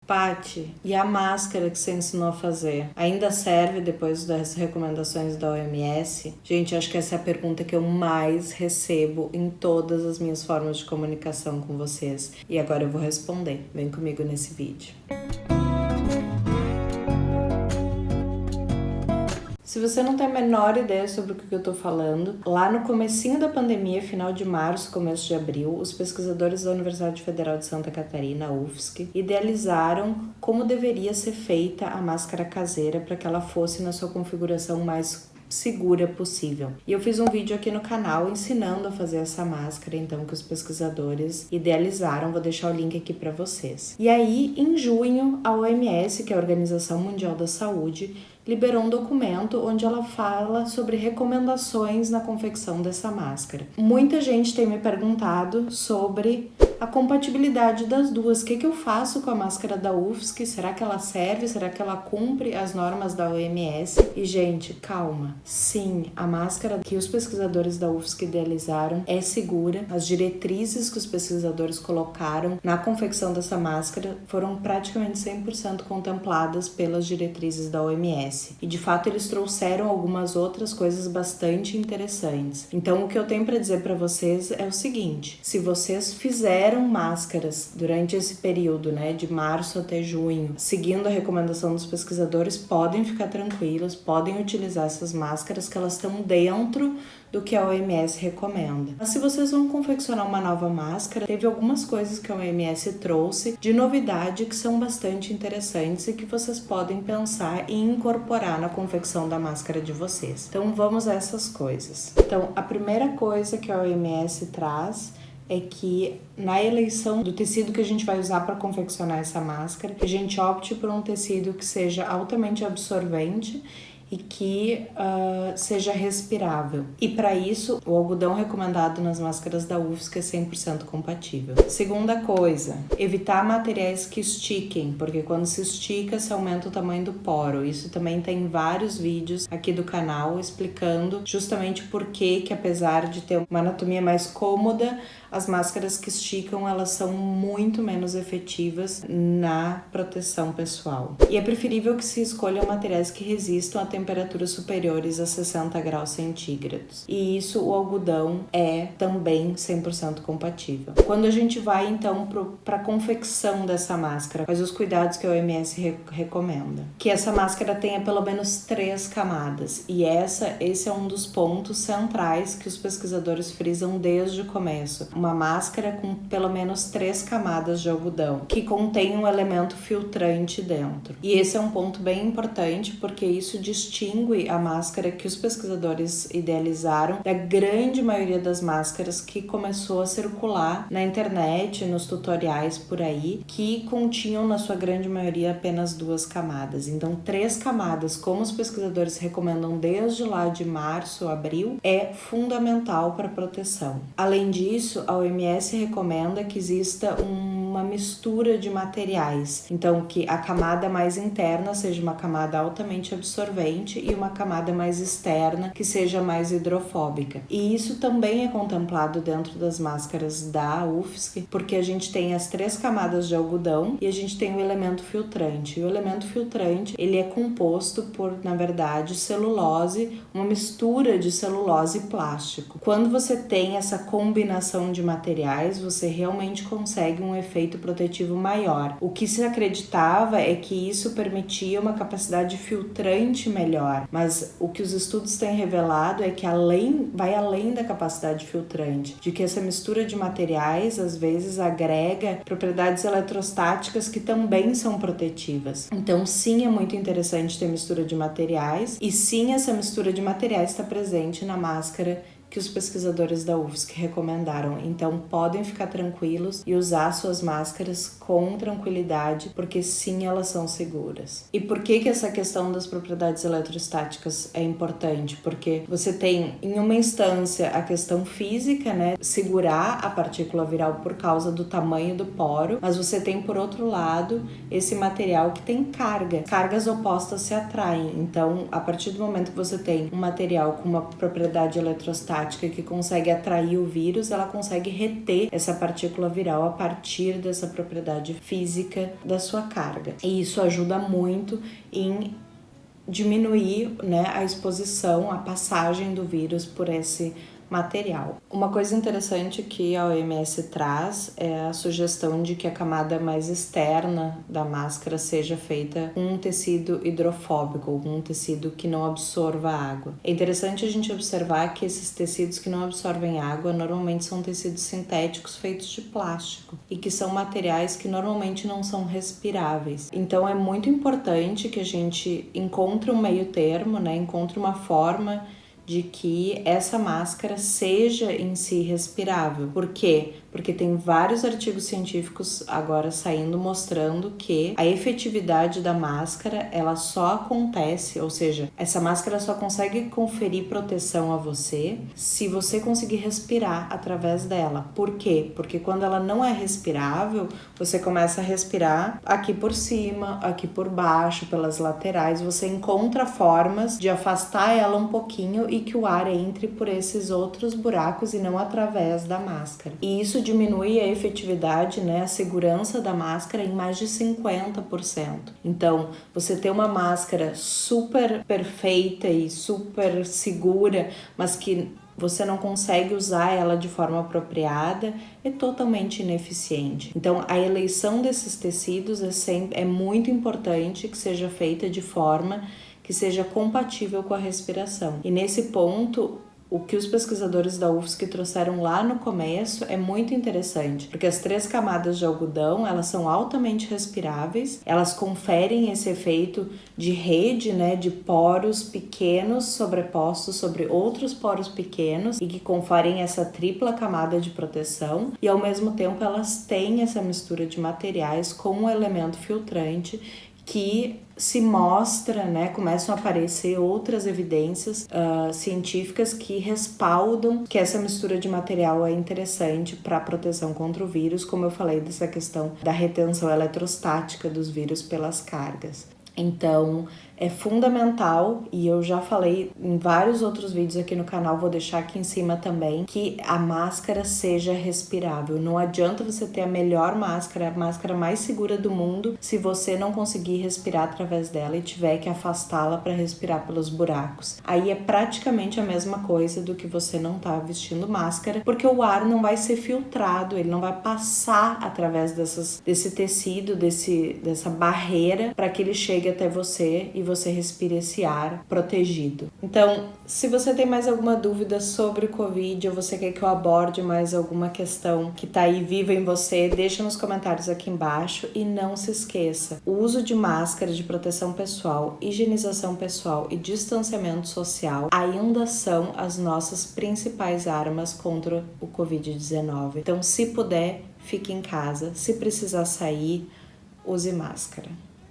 Paty, e a máscara que você ensinou a fazer? Ainda serve depois das recomendações da OMS? Gente, acho que essa é a pergunta que eu mais recebo em todas as minhas formas de comunicação com vocês. E agora eu vou responder. Vem comigo nesse vídeo. Se você não tem a menor ideia sobre o que eu tô falando, lá no comecinho da pandemia, final de março, começo de abril, os pesquisadores da Universidade Federal de Santa Catarina, UFSC, idealizaram como deveria ser feita a máscara caseira para que ela fosse na sua configuração mais segura possível. E eu fiz um vídeo aqui no canal ensinando a fazer essa máscara, então, que os pesquisadores idealizaram. Vou deixar o link aqui para vocês. E aí, em junho, a OMS, que é a Organização Mundial da Saúde, liberou um documento onde ela fala sobre recomendações na confecção dessa máscara. Muita gente tem me perguntado sobre a compatibilidade das duas. O que eu faço com a máscara da UFSC? Será que ela serve? Será que ela cumpre as normas da OMS? E, gente, calma. Sim, a máscara que os pesquisadores da UFSC idealizaram é segura. As diretrizes que os pesquisadores colocaram na confecção dessa máscara foram praticamente 100% contempladas pelas diretrizes da OMS. E, de fato, eles trouxeram algumas outras coisas bastante interessantes. Então, o que eu tenho para dizer para vocês é o seguinte: se vocês fizeram máscaras durante esse período, de março até junho, seguindo a recomendação dos pesquisadores, podem ficar tranquilos, podem utilizar essas máscaras que elas estão dentro do que a OMS recomenda. Mas se vocês vão confeccionar uma nova máscara, teve algumas coisas que a OMS trouxe de novidade que são bastante interessantes e que vocês podem pensar em incorporar na confecção da máscara de vocês. Então vamos a essas coisas. Então, a primeira coisa que a OMS traz é que na eleição do tecido que a gente vai usar para confeccionar essa máscara, a gente opte por um tecido que seja altamente absorvente e que seja respirável. E para isso, o algodão recomendado nas máscaras da UFSC é 100% compatível. Segunda coisa, evitar materiais que estiquem, porque quando se estica, se aumenta o tamanho do poro. Isso também tem vários vídeos aqui do canal explicando justamente por que apesar de ter uma anatomia mais cômoda, as máscaras que esticam, elas são muito menos efetivas na proteção pessoal. E é preferível que se escolham materiais que resistam a temperaturas superiores a 60 graus centígrados. E isso, o algodão é também 100% compatível. Quando a gente vai, então, para a confecção dessa máscara, quais os cuidados que a OMS recomenda? Que essa máscara tenha pelo menos 3 camadas. E esse é um dos pontos centrais que os pesquisadores frisam desde o começo. Uma máscara com pelo menos 3 camadas de algodão, que contém um elemento filtrante dentro. E esse é um ponto bem importante, porque isso distingue a máscara que os pesquisadores idealizaram da grande maioria das máscaras que começou a circular na internet, nos tutoriais por aí, que continham na sua grande maioria apenas 2 camadas. Então, 3 camadas, como os pesquisadores recomendam desde lá de março, abril, é fundamental para proteção. Além disso, a OMS recomenda que exista uma mistura de materiais. Então, que a camada mais interna seja uma camada altamente absorvente e uma camada mais externa que seja mais hidrofóbica. E isso também é contemplado dentro das máscaras da UFSC, porque a gente tem as 3 camadas de algodão e a gente tem o elemento filtrante. E o elemento filtrante, ele é composto por, na verdade, celulose, uma mistura de celulose e plástico. Quando você tem essa combinação de materiais, você realmente consegue um efeito protetivo maior. O que se acreditava é que isso permitia uma capacidade filtrante melhor, mas o que os estudos têm revelado é que vai além da capacidade filtrante, de que essa mistura de materiais às vezes agrega propriedades eletrostáticas que também são protetivas. Então, sim, é muito interessante ter mistura de materiais, e sim, essa mistura de materiais está presente na máscara que os pesquisadores da UFSC recomendaram. Então, podem ficar tranquilos e usar suas máscaras com tranquilidade, porque sim, elas são seguras. E por que essa questão das propriedades eletrostáticas é importante? Porque você tem, em uma instância, a questão física, segurar a partícula viral por causa do tamanho do poro, mas você tem, por outro lado, esse material que tem carga. Cargas opostas se atraem. Então, a partir do momento que você tem um material com uma propriedade eletrostática aerostática que consegue atrair o vírus, ela consegue reter essa partícula viral a partir dessa propriedade física da sua carga. E isso ajuda muito em diminuir, né, a exposição, a passagem do vírus por esse material. Uma coisa interessante que a OMS traz é a sugestão de que a camada mais externa da máscara seja feita com um tecido hidrofóbico, um tecido que não absorva água. É interessante a gente observar que esses tecidos que não absorvem água normalmente são tecidos sintéticos feitos de plástico e que são materiais que normalmente não são respiráveis. Então é muito importante que a gente encontre um meio termo, né? Encontre uma forma de que essa máscara seja em si respirável. Por quê? Porque tem vários artigos científicos agora saindo mostrando que a efetividade da máscara, ela só acontece, ou seja, essa máscara só consegue conferir proteção a você se você conseguir respirar através dela. Por quê? Porque quando ela não é respirável, você começa a respirar aqui por cima, aqui por baixo, pelas laterais, você encontra formas de afastar ela um pouquinho e que o ar entre por esses outros buracos e não através da máscara. E isso diminui a efetividade, né, a segurança da máscara em mais de 50%. Então, você ter uma máscara super perfeita e super segura, mas que você não consegue usar ela de forma apropriada, é totalmente ineficiente. Então, a eleição desses tecidos é muito importante que seja feita de forma que seja compatível com a respiração. E nesse ponto, o que os pesquisadores da UFSC trouxeram lá no começo é muito interessante, porque as 3 camadas de algodão, elas são altamente respiráveis, elas conferem esse efeito de rede, né, de poros pequenos sobrepostos sobre outros poros pequenos e que conferem essa tripla camada de proteção, e ao mesmo tempo elas têm essa mistura de materiais com um elemento filtrante que se mostra, né, começam a aparecer outras evidências científicas que respaldam que essa mistura de material é interessante para a proteção contra o vírus, como eu falei dessa questão da retenção eletrostática dos vírus pelas cargas. Então, é fundamental, e eu já falei em vários outros vídeos aqui no canal, vou deixar aqui em cima também, que a máscara seja respirável. Não adianta você ter a melhor máscara, a máscara mais segura do mundo, se você não conseguir respirar através dela e tiver que afastá-la para respirar pelos buracos. Aí é praticamente a mesma coisa do que você não tá vestindo máscara, porque o ar não vai ser filtrado, ele não vai passar através desse tecido, dessa barreira, para que ele chegue até você e você respire esse ar protegido. Então, se você tem mais alguma dúvida sobre o Covid ou você quer que eu aborde mais alguma questão que tá aí viva em você, deixa nos comentários aqui embaixo e não se esqueça, o uso de máscara de proteção pessoal, higienização pessoal e distanciamento social ainda são as nossas principais armas contra o Covid-19. Então, se puder, fique em casa. Se precisar sair, use máscara.